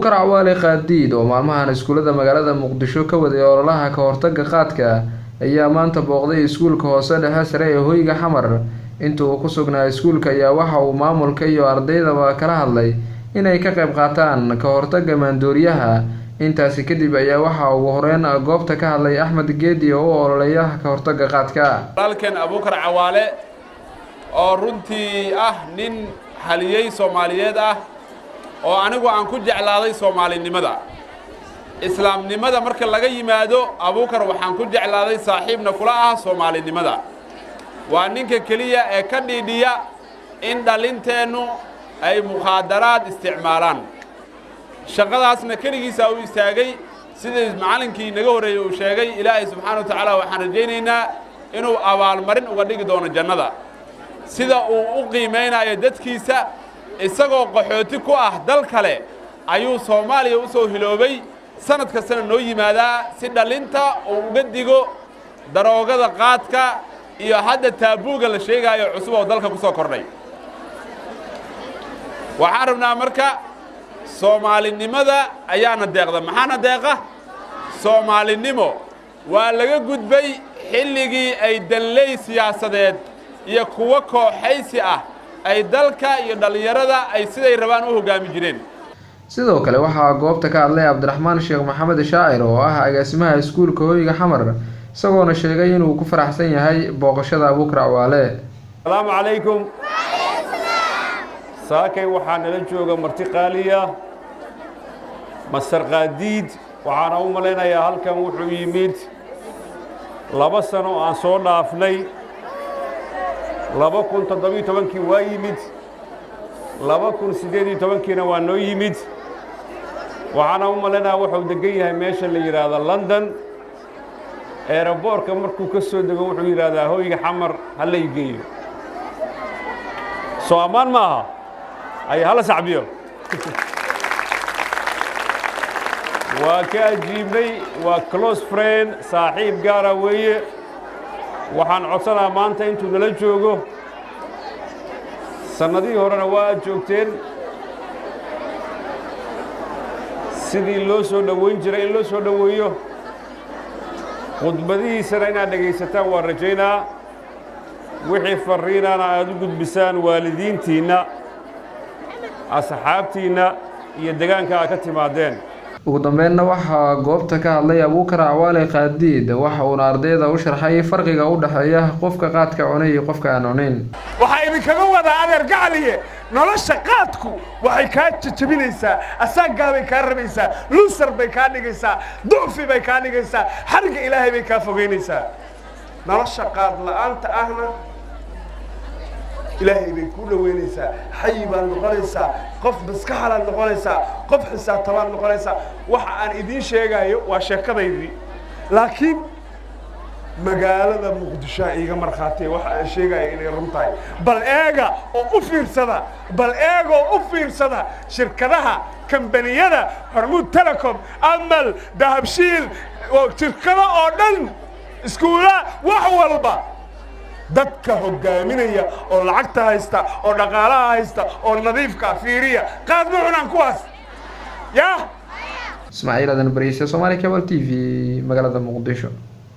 Abuukar Cawaale Qaadiid oo maalmahan iskuulada magaalada Muqdisho ka waday ololaha ka hortagga qaadka ayaa maanta booqday iskuulka hoose dhexe sare ee Hoyga Xamar. Intuu ku sugnaa iskuulka ayaa waxa uu maamulka iyo ardaydaba kala hadlay inay ka qayb qaataan ka hortagga maandooriyaha. Intaasi kadib ayaa waxa uu horeen goobta ka hadlay Axmed Geedi oo ololeeyaha ka hortagga qaadka. Walaalkeen Abuukar Cawaale oo runtii nin haliyay Soomaaliyeed oo anigu aan ku jeclaaday Soomaalinimada islaamnimada marka laga yimaado Abuukar waxaan ku jeclaaday saaxiibna kula Soomaalinimada waa ninka kaliya ee ka dhiidhiya in dhalinteenu ay muqaadaraad isticmaalaan shaqadaasna kaligiisa uu istaagay sida macallinkii naga horeeyay uu sheegay Ilaahay subxaanahu wa ta'aala waxaan rajaynaynaa inuu abaal marin uga dhigi doono jannada sida uu u qiimeynayo dadkiisa isagoo qaxooti ku dal kale ayuu Soomaaliya u soo hiloobay sanad kasta noo yimaada si dhalinta uu uga digo daroogada qaadka iyo hadda taabuuga la sheegayo cusub oo dalka ku soo kordhay waxaan rabnaa marka Soomaalinimada ayaana deeqda maxaana deeqa Soomaalinimo waa laga gudbay xilligii ay danley siyaasadeed iyo kuwa kooxaysi ay dalka iyo dhalinyarada ay siday rabaan u hogaami jireen. Sidoo kale waxa goobta ka hadlay Cabdiraxmaan Sheekh Maxamed Shaacir oo agaasimaha iskuulka Hoyga Xamar isagoona sheegay inuu ku faraxsan yahay booqashada Abuukar Cawaale. Assalaamu calaykum. Saakay waxaan la jooga marti qaaliya Masar Qaadiid waxaan u maleynayaa halkan wuxuu yimid 2 sano aan soo dhaafnay 2017 waa yimid 2018 waa noo yimid waxaan u maleynayaa wuxuu degan yahay meesha la yiraahdo London airportka markuu ka soo dego wuxuu yiraahdaa Hoyga Xamar hal ay geeyo soo amaan maaha ay hala sacbiyo waa ka ajiibnay waa close friend saaxiib gaara weeye waxaan codsanaa maanta intuu nala joogo sanadii horena waa joogteen sidii loo soo dhaweyn jiray in loo soo dhaweeyo khudbadihiisana inaad dhegaysataan waa rajaynaa wixii fariinana aad u gudbisaan waalidiintiinna asxaabtiinna iyo deegaanka aad ka timaadeen. ugu dambeynna waxa goobta ka hadlay Abuukar Cawaale Qaadiid waxa uu ardayda u sharxay farqiga u dhaxeeya qofka qaadka cunay iyo qofka aan cunayn. waxa idinkaga wada adeer gacaliye nolosha qaadku waxay ka jajabinaysaa asaaga bay ka rabaysaa luusar bay ka dhigaysaa duufi bay ka dhigaysaa xariga Ilaahay bay ka fogeynaysaa nolosha qaad la'aanta ahna Ilaahay bay ku dhaweynaysaa xaybaan noqonaysaa qof baska xalaal noqonaysaa qof xisaabtamaan noqonaysaa waxa aan idin sheegayo waa sheekadaydii laakiin magaalada Muqdisho iga marxaatay waxa aan sheegayo inay run tahay bal eega oo u fiirsada shirkadaha kambaniyada Hormuud Telecom Amal Dahabshiil oo shirkado oo dhan iskuula wax walba dadka hogaaminaya oo lacagta haysta oo dhaqaalaha haysta oo nadiifka fiiriya qaad ma cunaan kuwaas Ismaaciil Adan Bariise Somali Cable TV magaalada Muqdisho.